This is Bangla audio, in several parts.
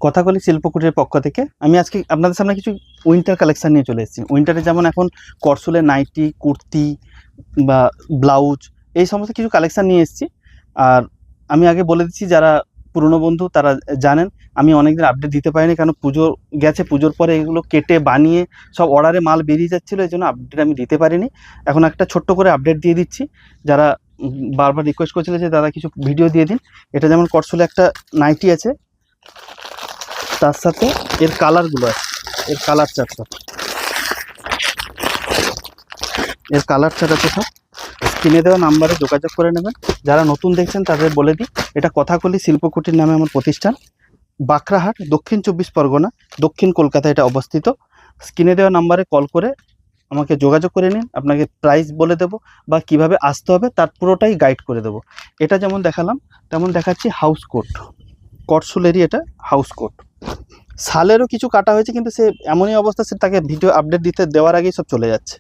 কথাকলি শিল্পকুটির পক্ষ থেকে আমি আজকে আপনাদের সামনে কিছু উইন্টার কালেকশন নিয়ে চলে এসেছি। উইন্টারে যেমন এখন করসুলের নাইটি, কুর্তি বা ব্লাউজ এই সমস্ত কিছু কালেকশন নিয়ে এসেছি। আর আমি আগে বলে দিচ্ছি, যারা পুরনো বন্ধু তারা জানেন আমি অনেকদিন আপডেট দিতে পারিনি, কারণ পুজো গেছে, পুজোর পরে এগুলো কেটে বানিয়ে সব অর্ডারে মাল বেরিয়ে যাচ্ছিলো, এই জন্য আপডেট আমি দিতে পারিনি। এখন একটা ছোট্ট করে আপডেট দিয়ে দিচ্ছি। যারা বারবার রিকোয়েস্ট করছিল যে দাদা কিছু ভিডিও দিয়ে দিন, এটা যেমন করসুলে একটা নাইটি আছে, তার সাথে এর কালারগুলো আছে, এর কালার চার্ট সব, এর কালার চার্ট আছে সব। স্ক্রিনে দেওয়া নাম্বারে যোগাযোগ করে নেবেন। যারা নতুন দেখছেন তাদের বলে দিই, এটা কথাকলি শিল্পকুটির নামে আমার প্রতিষ্ঠান, বাঁকড়াহাট, দক্ষিণ 24 পরগনা, দক্ষিণ কলকাতা এটা অবস্থিত। স্ক্রিনে দেওয়া নাম্বারে কল করে আমাকে যোগাযোগ করে নিন, আপনাকে প্রাইস বলে দেবো বা কিভাবে আসতে হবে তার পুরোটাই গাইড করে দেবো। এটা যেমন দেখালাম তেমন দেখাচ্ছি হাউস কোট, করসুলেরই এটা হাউস কোট। শালেরও কিছু কাটা হয়েছে, কিন্তু সে এমনই অবস্থা, সে তাকে ভিডিও আপডেট দিতে দেওয়ার আগেই সব চলে যাচ্ছে।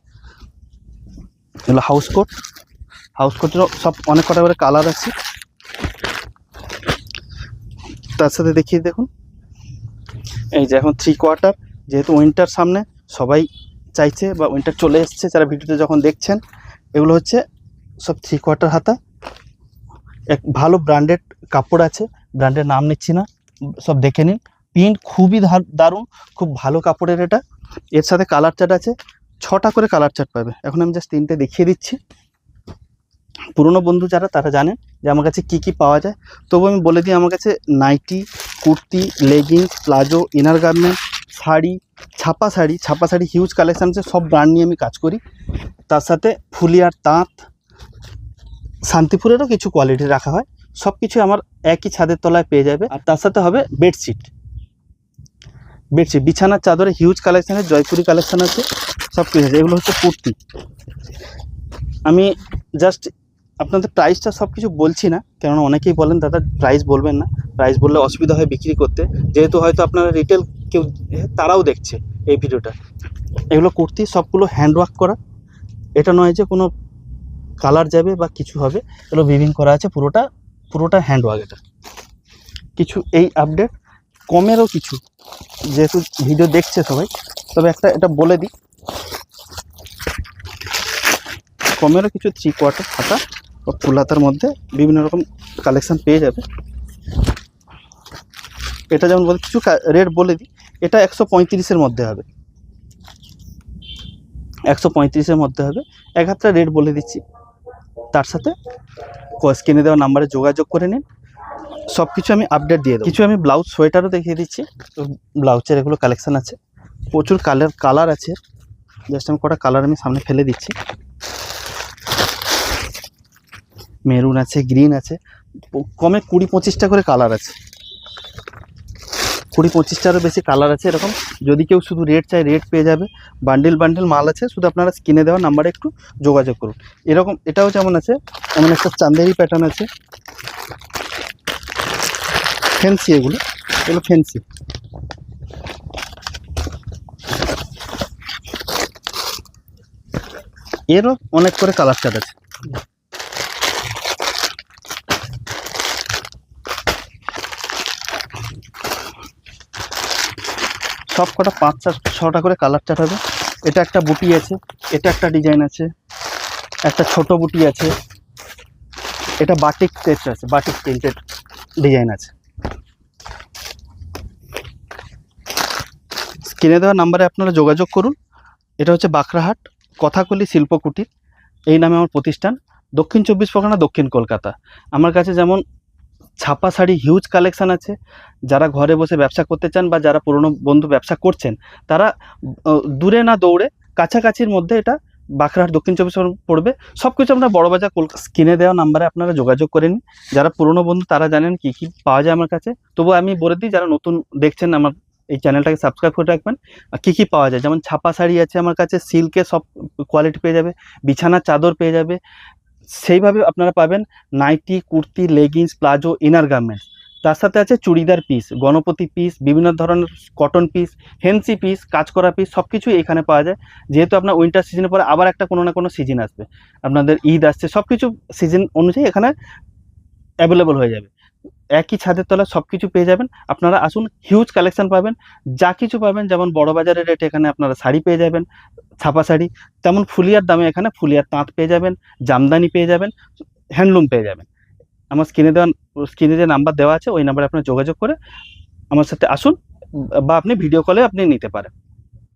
এগুলো হাউস কোট, হাউস কোটেরও সব অনেক কটা করে কালার আছে। তার সাথে দেখিয়ে দেখুন, এই যে এখন 3/4, যেহেতু উইন্টার সামনে সবাই চাইছে বা উইন্টার চলে এসছে, যারা ভিডিওতে যখন দেখছেন, এগুলো হচ্ছে সব 3/4 হাতা। এক ভালো ব্র্যান্ডেড কাপড় আছে, ব্র্যান্ডের নাম নিচ্ছি না, সব দেখে নিন। প্রিন্ট খুবই দারুণ, খুব ভালো কাপড়ের এটা। এর সাথে কালার চার্ট আছে, 6টা করে কালার চার্ট পাবে। এখন আমি জাস্ট 3টে দেখিয়ে দিচ্ছি। পুরনো বন্ধু যারা তারা জানেন যে আমার কাছে কি পাওয়া যায়, তবু আমি বলে দিই, আমার কাছে nightie, kurti, leggings, palazzo, inner garments, sari, ছাপা শাড়ি হিউজ কালেকশান আছে। সব ব্র্যান্ড নিয়ে আমি কাজ করি। তার সাথে ফুলিয়ার, তাঁত, শান্তিপুরেরও কিছু কোয়ালিটি রাখা হয়। সব কিছু আমার একই ছাদের তলায় পেয়ে যাবে। আর তার সাথে হবে বেডশিট, বিছানার চাদরে হিউজ কালেকশানের, জয়পুরি কালেকশান আছে, সব কিছু আছে। এগুলো হচ্ছে কুর্তি। আমি জাস্ট আপনাদের প্রাইসটা সব কিছু বলছি না, কেননা অনেকেই বলেন দাদা প্রাইস বলবেন না, প্রাইস বললে অসুবিধা হয় বিক্রি করতে, যেহেতু হয়তো আপনারা রিটেল কেউ তারাও দেখছে এই ভিডিওটা। এগুলো কুর্তি সবগুলো হ্যান্ডওয়ার্ক করা, এটা নয় যে কোনো কালার যাবে বা কিছু হবে, এগুলো উইভিং করা আছে, পুরোটা হ্যান্ডওয়ার্ক। এটা কিছু এই আপডেট কমেরও কিছু, যেহেতু ভিডিও দেখছে সবাই, তবে এটা বলে দিই, কমেরও কিছু 3/4 হাতা ও ফুল হাতার মধ্যে বিভিন্ন রকম কালেকশান পেয়ে যাবে। এটা যেমন বলে কিছু রেট বলে দিই, এটা 135-এর মধ্যে হবে, 135-এর মধ্যে হবে। এক হাতটা রেট বলে দিচ্ছি। তার সাথে স্ক্রিনে দেওয়া নাম্বারে যোগাযোগ করে নিন, সব কিছু আমি আপডেট দিয়ে দেবো। কিছু আমি ব্লাউজ সোয়েটারও দেখিয়ে দিচ্ছি। তো ব্লাউজের এগুলো কালেকশান আছে, প্রচুর কালার আছে। জাস্ট আমি কটা কালার আমি সামনে ফেলে দিচ্ছি। মেরুন আছে, গ্রিন আছে, কমে 20-25টা করে কালার আছে, 20-25টারও বেশি কালার আছে এরকম। যদি কেউ শুধু রেট চাই, রেট পেয়ে যাবে। বান্ডেল মাল আছে, শুধু আপনারা স্ক্রিনে দেওয়া নাম্বারে একটু যোগাযোগ করুন। এরকম এটাও যেমন আছে, এমন একটা চান্দেরি প্যাটার্ন আছে, ফ্যান্সি, এগুলো ফ্যান্সি। এরও অনেক করে কালার চার্ট আছে। সব কটা 5-6টা করে কালার চার্ট হবে। এটা একটা বুটি আছে, এটা একটা ডিজাইন আছে, একটা ছোট বুটি আছে, এটা বাটিক টেস্ট আছে, বাটিক প্রিন্টেড ডিজাইন আছে। স্ক্রিনে দেওয়া নাম্বারে আপনারা যোগাযোগ করুন। এটা হচ্ছে বাঁকড়াহাট কথাকলি শিল্পকুটির, এই নামে আমার প্রতিষ্ঠান, দক্ষিণ 24 পরগনা, দক্ষিণ কলকাতা। আমার কাছে যেমন ছাপা শাড়ি হিউজ কালেকশান আছে। যারা ঘরে বসে ব্যবসা করতে চান বা যারা পুরনো বন্ধু ব্যবসা করছেন, তারা দূরে না দৌড়ে কাছাকাছির মধ্যে এটা বাঁকড়াহাট দক্ষিণ 24 পরগনা পড়বে। সব কিছু আমরা বড়বাজার কলকাতা। স্ক্রিনে দেওয়া নাম্বারে আপনারা যোগাযোগ করে নিন। যারা পুরনো বন্ধু তারা জানেন কি পাওয়া যায় আমার কাছে, তবু আমি বলে দিই, যারা নতুন দেখছেন আমার এই চ্যানেলটাকে সাবস্ক্রাইব করে রাখবেন। কি পাওয়া যায়, যেমন ছাপা শাড়ি আছে আমার কাছে, সিল্কের সব কোয়ালিটি পেয়ে যাবে, বিছানার চাদর পেয়ে যাবে। সেইভাবে আপনারা পাবেন nightie, kurti, leggings, palazzo, inner garments. তার সাথে আছে চুড়িদার পিস, গণপতি পিস, বিভিন্ন ধরনের কটন পিস, ফেন্সি পিস, কাজ করা পিস, সব কিছুই এখানে পাওয়া যায়। যেহেতু আপনার উইন্টার সিজনের পরে আবার একটা কোনো না কোনো সিজন আসবে, আপনাদের ঈদ আসছে, সব কিছু সিজন অনুযায়ী এখানে অ্যাভেলেবল হয়ে যাবে। একই ছাদের তলায় সব কিছু পেয়ে যাবেন। আপনারা আসুন, হিউজ কালেকশন পাবেন, যা কিছু পাবেন যেমন বড় বাজারের রেটে এখানে আপনারা শাড়ি পেয়ে যাবেন, ছাপা শাড়ি, তেমন ফুলিয়ার দামে এখানে ফুলিয়ার তাঁত পেয়ে যাবেন, জামদানি পেয়ে যাবেন, হ্যান্ডলুম পেয়ে যাবেন। আমার স্ক্রিনে যে নাম্বার দেওয়া আছে ওই নাম্বারে আপনারা যোগাযোগ করে আমার সাথে আসুন, বা আপনি ভিডিও কলে আপনি নিতে পারেন।